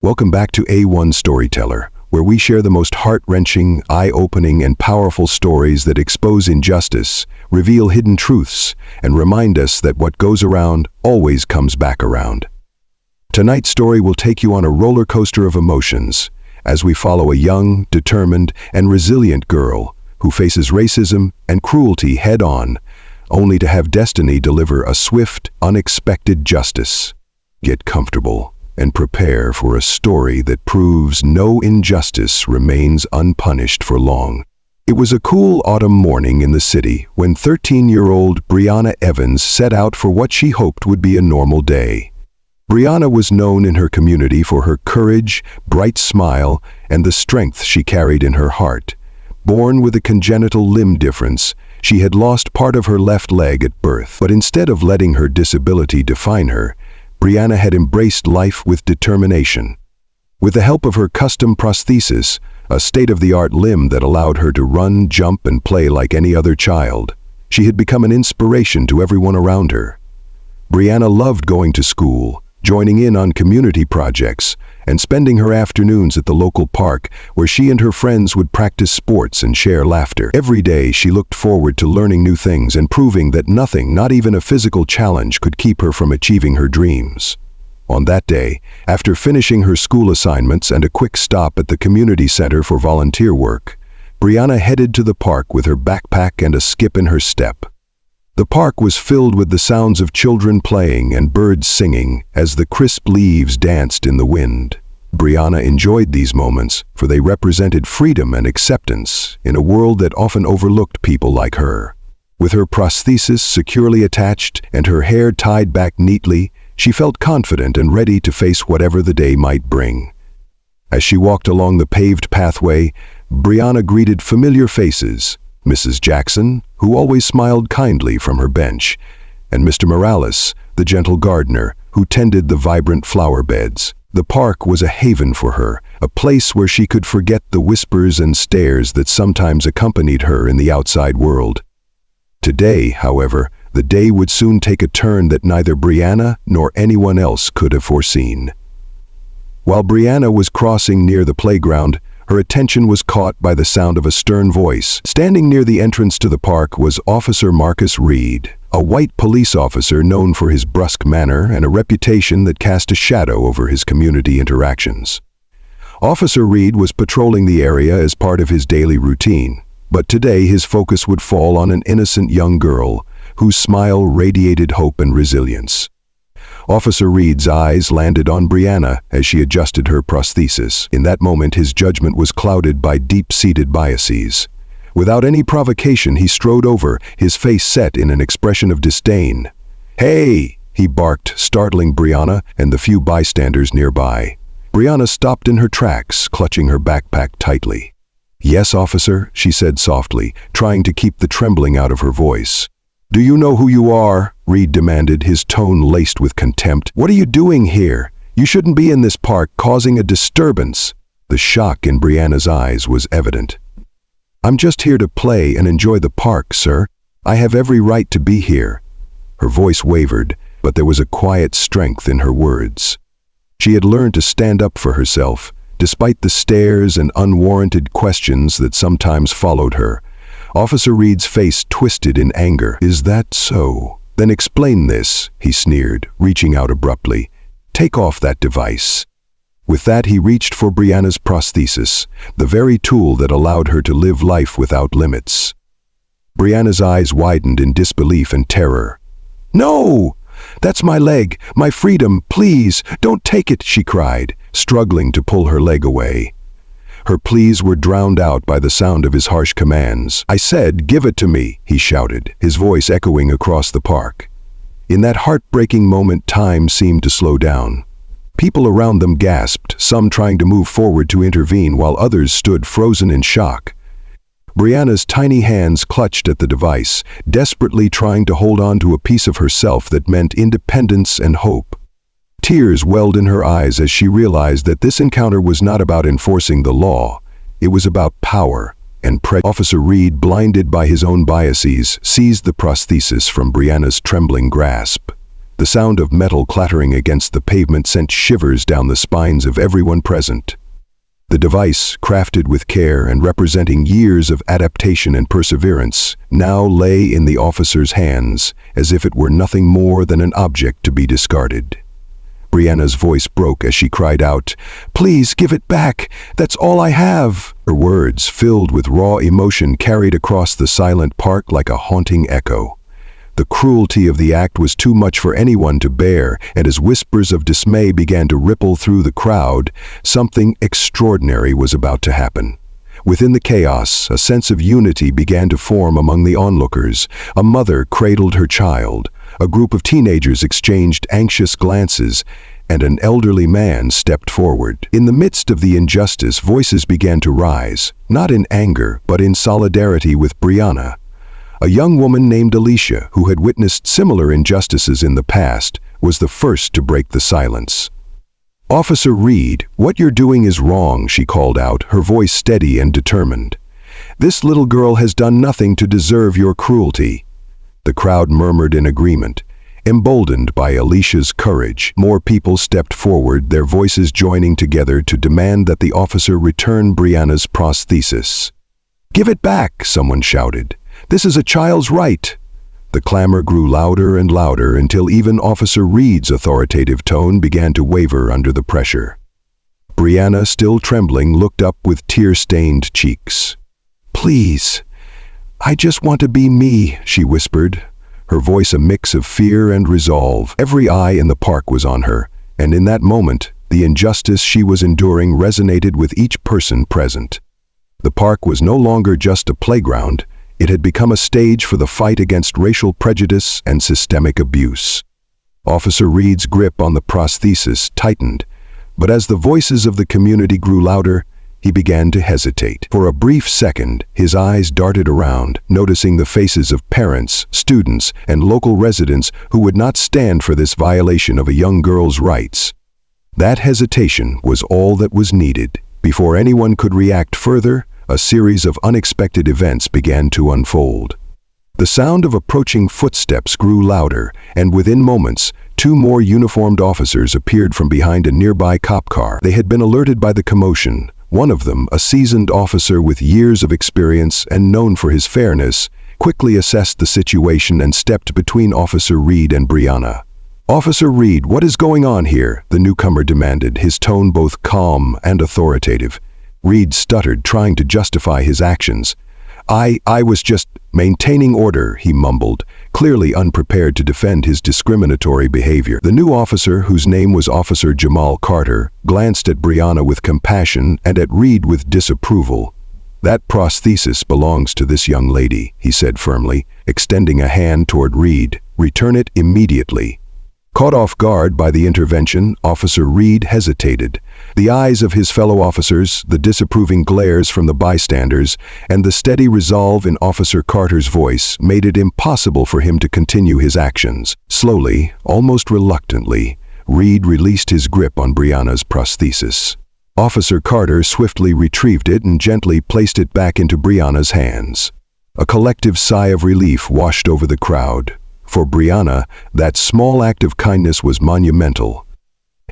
Welcome back to A1 Storyteller, where we share the most heart-wrenching, eye-opening, and powerful stories that expose injustice, reveal hidden truths, and remind us that what goes around always comes back around. Tonight's story will take you on a roller coaster of emotions as we follow a young, determined, and resilient girl who faces racism and cruelty head-on, only to have destiny deliver a swift, unexpected justice. Get comfortable and prepare for a story that proves no injustice remains unpunished for long. It was a cool autumn morning in the city when 13-year-old Brianna Evans set out for what she hoped would be a normal day. Brianna was known in her community for her courage, bright smile, and the strength she carried in her heart. Born with a congenital limb difference, she had lost part of her left leg at birth. But instead of letting her disability define her, Brianna had embraced life with determination. With the help of her custom prosthesis, a state-of-the-art limb that allowed her to run, jump, and play like any other child, she had become an inspiration to everyone around her. Brianna loved going to school, joining in on community projects, and spending her afternoons at the local park where she and her friends would practice sports and share laughter. Every day she looked forward to learning new things and proving that nothing, not even a physical challenge, could keep her from achieving her dreams. On that day, after finishing her school assignments and a quick stop at the community center for volunteer work, Brianna headed to the park with her backpack and a skip in her step. The park was filled with the sounds of children playing and birds singing as the crisp leaves danced in the wind. Brianna enjoyed these moments, for they represented freedom and acceptance in a world that often overlooked people like her. With her prosthesis securely attached and her hair tied back neatly, she felt confident and ready to face whatever the day might bring. As she walked along the paved pathway, Brianna greeted familiar faces: Mrs. Jackson, who always smiled kindly from her bench, and Mr. Morales, the gentle gardener, who tended the vibrant flower beds. The park was a haven for her, a place where she could forget the whispers and stares that sometimes accompanied her in the outside world. Today, however, the day would soon take a turn that neither Brianna nor anyone else could have foreseen. While Brianna was crossing near the playground, her attention was caught by the sound of a stern voice. Standing near the entrance to the park was Officer Marcus Reed, a white police officer known for his brusque manner and a reputation that cast a shadow over his community interactions. Officer Reed was patrolling the area as part of his daily routine, but today his focus would fall on an innocent young girl whose smile radiated hope and resilience. Officer Reed's eyes landed on Brianna as she adjusted her prosthesis. In that moment, his judgment was clouded by deep-seated biases. Without any provocation, he strode over, his face set in an expression of disdain. "Hey!" he barked, startling Brianna and the few bystanders nearby. Brianna stopped in her tracks, clutching her backpack tightly. "Yes, officer," she said softly, trying to keep the trembling out of her voice. "Do you know who you are?" Reed demanded, his tone laced with contempt. "What are you doing here? You shouldn't be in this park causing a disturbance." The shock in Brianna's eyes was evident. "I'm just here to play and enjoy the park, sir. I have every right to be here." Her voice wavered, but there was a quiet strength in her words. She had learned to stand up for herself, despite the stares and unwarranted questions that sometimes followed her. Officer Reed's face twisted in anger. "Is that so? Then explain this," he sneered, reaching out abruptly. "Take off that device." With that, he reached for Brianna's prosthesis, the very tool that allowed her to live life without limits. Brianna's eyes widened in disbelief and terror. "No! That's my leg, my freedom, please, don't take it," she cried, struggling to pull her leg away. Her pleas were drowned out by the sound of his harsh commands. "I said, give it to me," he shouted, his voice echoing across the park. In that heartbreaking moment, time seemed to slow down. People around them gasped, some trying to move forward to intervene while others stood frozen in shock. Brianna's tiny hands clutched at the device, desperately trying to hold on to a piece of herself that meant independence and hope. Tears welled in her eyes as she realized that this encounter was not about enforcing the law. It was about power and prejudice. Officer Reed, blinded by his own biases, seized the prosthesis from Brianna's trembling grasp. The sound of metal clattering against the pavement sent shivers down the spines of everyone present. The device, crafted with care and representing years of adaptation and perseverance, now lay in the officer's hands as if it were nothing more than an object to be discarded. Brianna's voice broke as she cried out, "Please give it back! That's all I have!" Her words, filled with raw emotion, carried across the silent park like a haunting echo. The cruelty of the act was too much for anyone to bear, and as whispers of dismay began to ripple through the crowd, something extraordinary was about to happen. Within the chaos, a sense of unity began to form among the onlookers. A mother cradled her child, a group of teenagers exchanged anxious glances, and an elderly man stepped forward. In the midst of the injustice, voices began to rise, not in anger, but in solidarity with Brianna. A young woman named Alicia, who had witnessed similar injustices in the past, was the first to break the silence. "Officer Reed, what you're doing is wrong," she called out, her voice steady and determined. "This little girl has done nothing to deserve your cruelty." The crowd murmured in agreement. Emboldened by Alicia's courage, more people stepped forward, their voices joining together to demand that the officer return Brianna's prosthesis. "Give it back," someone shouted. "This is a child's right." The clamor grew louder and louder until even Officer Reed's authoritative tone began to waver under the pressure. Brianna, still trembling, looked up with tear-stained cheeks. "Please, I just want to be me," she whispered, her voice a mix of fear and resolve. Every eye in the park was on her, and in that moment, the injustice she was enduring resonated with each person present. The park was no longer just a playground. It had become a stage for the fight against racial prejudice and systemic abuse. Officer Reed's grip on the prosthesis tightened, but as the voices of the community grew louder, he began to hesitate. For a brief second, his eyes darted around, noticing the faces of parents, students, and local residents who would not stand for this violation of a young girl's rights. That hesitation was all that was needed. Before anyone could react further, a series of unexpected events began to unfold. The sound of approaching footsteps grew louder, and within moments, two more uniformed officers appeared from behind a nearby cop car. They had been alerted by the commotion. One of them, a seasoned officer with years of experience and known for his fairness, quickly assessed the situation and stepped between Officer Reed and Brianna. "Officer Reed, what is going on here?" the newcomer demanded, his tone both calm and authoritative. Reed stuttered, trying to justify his actions. I was just maintaining order," he mumbled, clearly unprepared to defend his discriminatory behavior. The new officer, whose name was Officer Jamal Carter, glanced at Brianna with compassion and at Reed with disapproval. "That prosthesis belongs to this young lady," he said firmly, extending a hand toward Reed. "Return it immediately." Caught off guard by the intervention, Officer Reed hesitated. The eyes of his fellow officers, the disapproving glares from the bystanders, and the steady resolve in Officer Carter's voice made it impossible for him to continue his actions. Slowly, almost reluctantly, Reed released his grip on Brianna's prosthesis. Officer Carter swiftly retrieved it and gently placed it back into Brianna's hands. A collective sigh of relief washed over the crowd. For Brianna, that small act of kindness was monumental.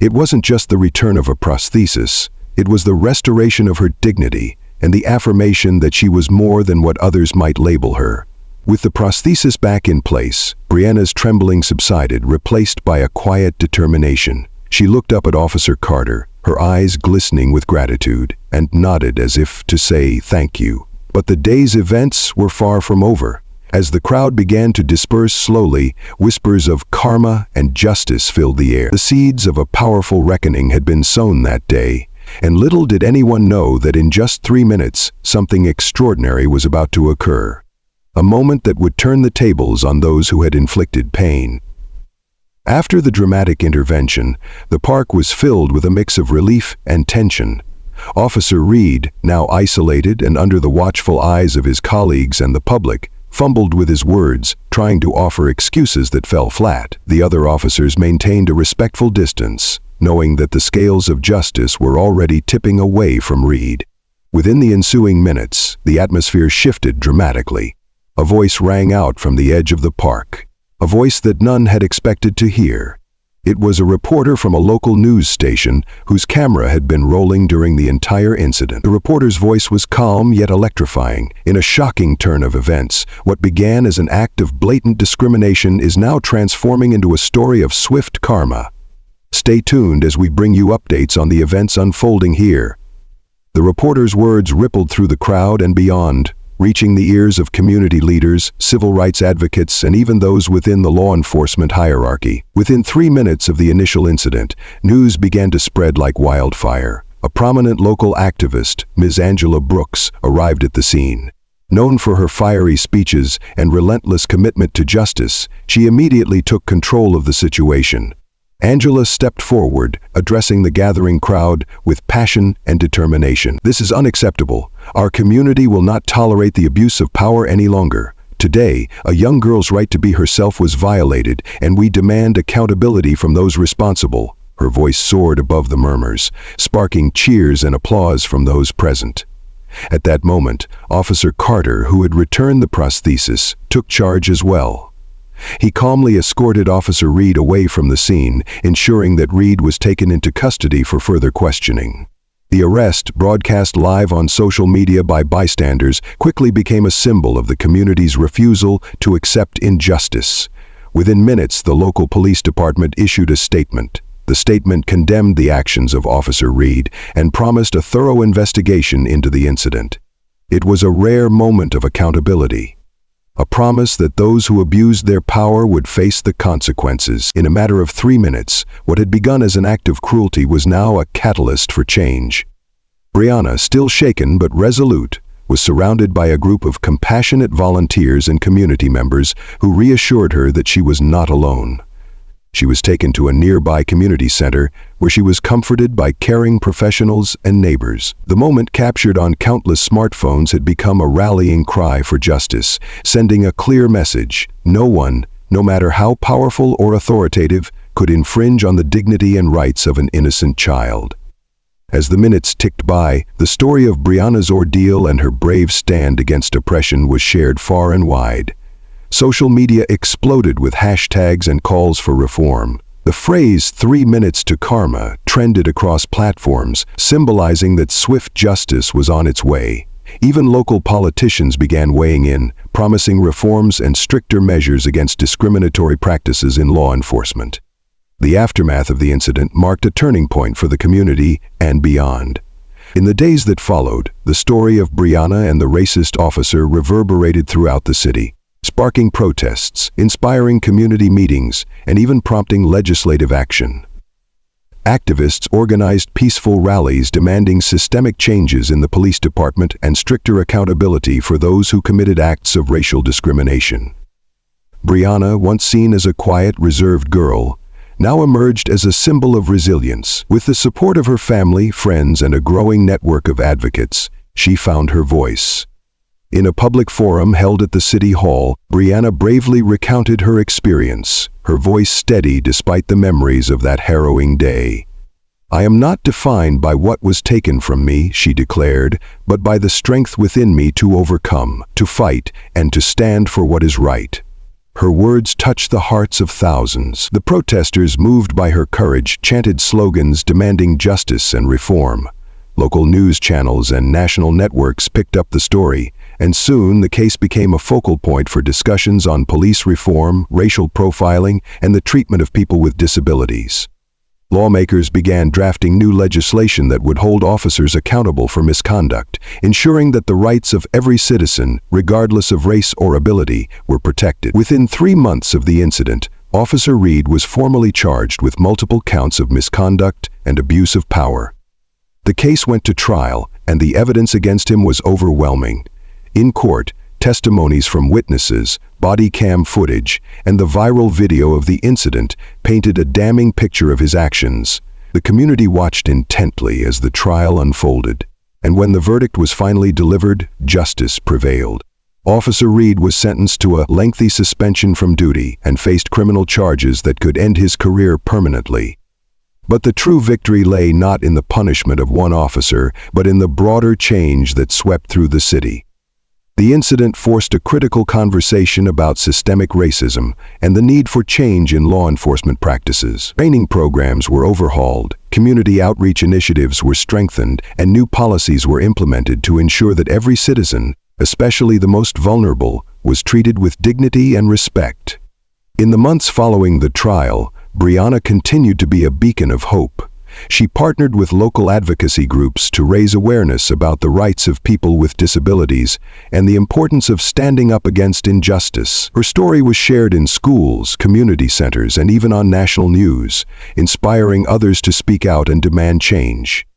It wasn't just the return of a prosthesis, it was the restoration of her dignity and the affirmation that she was more than what others might label her. With the prosthesis back in place, Brianna's trembling subsided, replaced by a quiet determination. She looked up at Officer Carter, her eyes glistening with gratitude, and nodded as if to say thank you. But the day's events were far from over. As the crowd began to disperse slowly, whispers of karma and justice filled the air. The seeds of a powerful reckoning had been sown that day, and little did anyone know that in just 3 minutes, something extraordinary was about to occur. A moment that would turn the tables on those who had inflicted pain. After the dramatic intervention, the park was filled with a mix of relief and tension. Officer Reed, now isolated and under the watchful eyes of his colleagues and the public, fumbled with his words, trying to offer excuses that fell flat. The other officers maintained a respectful distance, knowing that the scales of justice were already tipping away from Reed. Within the ensuing minutes, the atmosphere shifted dramatically. A voice rang out from the edge of the park. a voice that none had expected to hear. It was a reporter from a local news station whose camera had been rolling during the entire incident. The reporter's voice was calm yet electrifying. In a shocking turn of events, what began as an act of blatant discrimination is now transforming into a story of swift karma. Stay tuned as we bring you updates on the events unfolding here. The reporter's words rippled through the crowd and beyond, reaching the ears of community leaders, civil rights advocates, and even those within the law enforcement hierarchy. Within 3 minutes of the initial incident, news began to spread like wildfire. A prominent local activist, Ms. Angela Brooks, arrived at the scene. Known for her fiery speeches and relentless commitment to justice, she immediately took control of the situation. Angela stepped forward, addressing the gathering crowd with passion and determination. "This is unacceptable. Our community will not tolerate the abuse of power any longer. Today, a young girl's right to be herself was violated, and we demand accountability from those responsible." Her voice soared above the murmurs, sparking cheers and applause from those present. At that moment, Officer Carter, who had returned the prosthesis, took charge as well. He calmly escorted Officer Reed away from the scene, ensuring that Reed was taken into custody for further questioning. The arrest, broadcast live on social media by bystanders, quickly became a symbol of the community's refusal to accept injustice. Within minutes, the local police department issued a statement. The statement condemned the actions of Officer Reed and promised a thorough investigation into the incident. It was a rare moment of accountability. A promise that those who abused their power would face the consequences. In a matter of 3 minutes, what had begun as an act of cruelty was now a catalyst for change. Brianna, still shaken but resolute, was surrounded by a group of compassionate volunteers and community members who reassured her that she was not alone. She was taken to a nearby community center where she was comforted by caring professionals and neighbors. The moment, captured on countless smartphones, had become a rallying cry for justice, sending a clear message: no one, no matter how powerful or authoritative, could infringe on the dignity and rights of an innocent child. As the minutes ticked by, the story of Brianna's ordeal and her brave stand against oppression was shared far and wide. Social media exploded with hashtags and calls for reform. The phrase 3 minutes to karma trended across platforms, symbolizing that swift justice was on its way. Even local politicians began weighing in, promising reforms and stricter measures against discriminatory practices in law enforcement. The aftermath of the incident marked a turning point for the community and beyond. In the days that followed, the story of Brianna and the racist officer reverberated throughout the city, sparking protests, inspiring community meetings, and even prompting legislative action. Activists organized peaceful rallies demanding systemic changes in the police department and stricter accountability for those who committed acts of racial discrimination. Brianna, once seen as a quiet, reserved girl, now emerged as a symbol of resilience. With the support of her family, friends, and a growing network of advocates, she found her voice. In a public forum held at the City Hall, Brianna bravely recounted her experience, her voice steady despite the memories of that harrowing day. "I am not defined by what was taken from me," she declared, "but by the strength within me to overcome, to fight, and to stand for what is right." Her words touched the hearts of thousands. The protesters, moved by her courage, chanted slogans demanding justice and reform. Local news channels and national networks picked up the story, and soon the case became a focal point for discussions on police reform, racial profiling, and the treatment of people with disabilities. Lawmakers began drafting new legislation that would hold officers accountable for misconduct, ensuring that the rights of every citizen, regardless of race or ability, were protected. Within 3 months of the incident, Officer Reed was formally charged with multiple counts of misconduct and abuse of power. The case went to trial, and the evidence against him was overwhelming. In court, testimonies from witnesses, body cam footage, and the viral video of the incident painted a damning picture of his actions. The community watched intently as the trial unfolded, and when the verdict was finally delivered, justice prevailed. Officer Reed was sentenced to a lengthy suspension from duty and faced criminal charges that could end his career permanently. But the true victory lay not in the punishment of one officer, but in the broader change that swept through the city. The incident forced a critical conversation about systemic racism and the need for change in law enforcement practices. Training programs were overhauled, community outreach initiatives were strengthened, and new policies were implemented to ensure that every citizen, especially the most vulnerable, was treated with dignity and respect. In the months following the trial, Brianna continued to be a beacon of hope. She partnered with local advocacy groups to raise awareness about the rights of people with disabilities and the importance of standing up against injustice. Her story was shared in schools, community centers, and even on national news, inspiring others to speak out and demand change.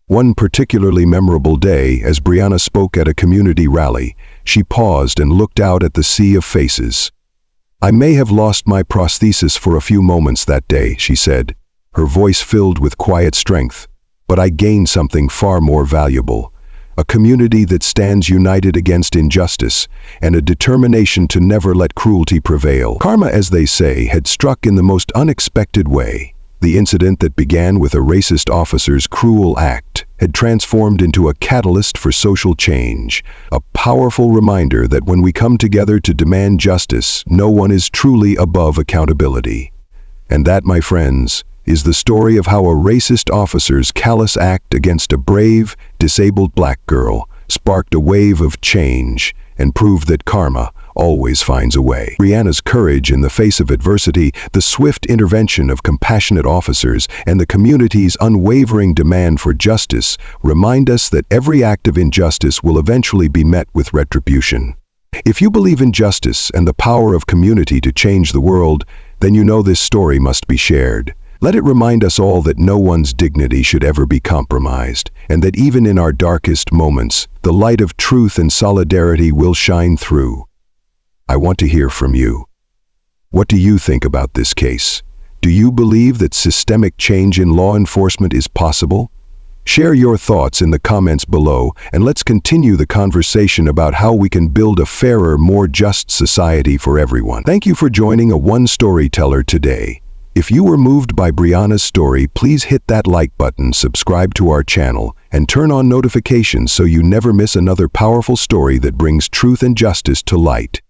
One particularly memorable day, as Brianna spoke at a community rally, she paused and looked out at the sea of faces. "I may have lost my prosthesis for a few moments that day," she said, her voice filled with quiet strength, "but I gained something far more valuable, a community that stands united against injustice and a determination to never let cruelty prevail." Karma, as they say, had struck in the most unexpected way. The incident that began with a racist officer's cruel act had transformed into a catalyst for social change, a powerful reminder that when we come together to demand justice, no one is truly above accountability. And that, my friends, is the story of how a racist officer's callous act against a brave, disabled black girl sparked a wave of change and proved that karma always finds a way. Brianna's courage in the face of adversity, the swift intervention of compassionate officers, and the community's unwavering demand for justice remind us that every act of injustice will eventually be met with retribution. If you believe in justice and the power of community to change the world, then you know this story must be shared. Let it remind us all that no one's dignity should ever be compromised, and that even in our darkest moments, the light of truth and solidarity will shine through. I want to hear from you. What do you think about this case? Do you believe that systemic change in law enforcement is possible? Share your thoughts in the comments below, and let's continue the conversation about how we can build a fairer, more just society for everyone. Thank you for joining A1 Storyteller today. If you were moved by Brianna's story, please hit that like button, subscribe to our channel, and turn on notifications so you never miss another powerful story that brings truth and justice to light.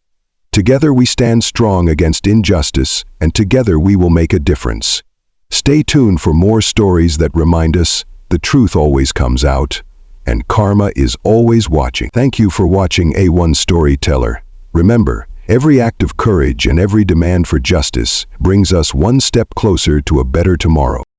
Together we stand strong against injustice, and together we will make a difference. Stay tuned for more stories that remind us the truth always comes out, and karma is always watching. Thank you for watching A1 Storyteller. Remember, every act of courage and every demand for justice brings us one step closer to a better tomorrow.